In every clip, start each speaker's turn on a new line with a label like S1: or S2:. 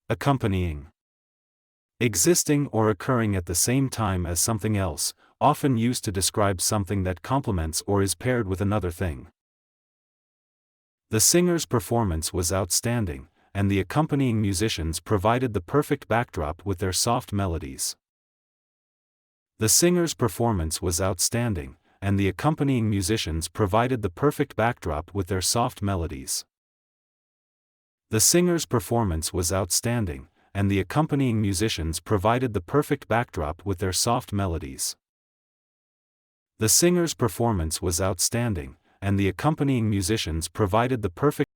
S1: Accompanying. Existing or occurring at the same time as something else, often used to describe something that complements or is paired with another thing. The singer's performance was outstanding, and the accompanying musicians provided the perfect backdrop with their soft melodies. The singer's performance was outstanding, and the accompanying musicians provided the perfect backdrop with their soft melodies. The singer's performance was outstanding, and the accompanying musicians provided the perfect backdrop with their soft melodies. The singer's performance was outstanding, and the accompanying musicians provided the perfect.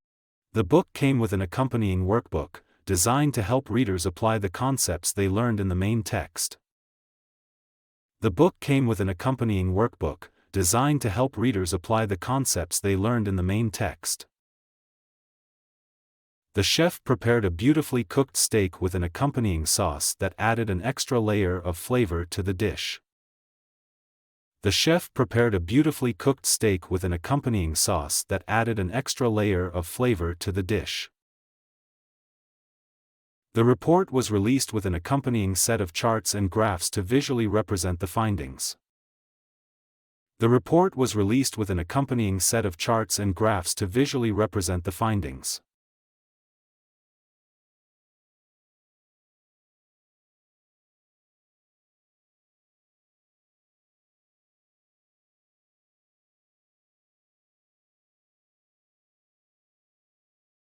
S1: The book came with an accompanying workbook, designed to help readers apply the concepts they learned in the main text. The book came with an accompanying workbook, designed to help readers apply the concepts they learned in the main text. The chef prepared a beautifully cooked steak with an accompanying sauce that added an extra layer of flavor to the dish. The chef prepared a beautifully cooked steak with an accompanying sauce that added an extra layer of flavor to the dish. The report was released with an accompanying set of charts and graphs to visually represent the findings. The report was released with an accompanying set of charts and graphs to visually represent the findings.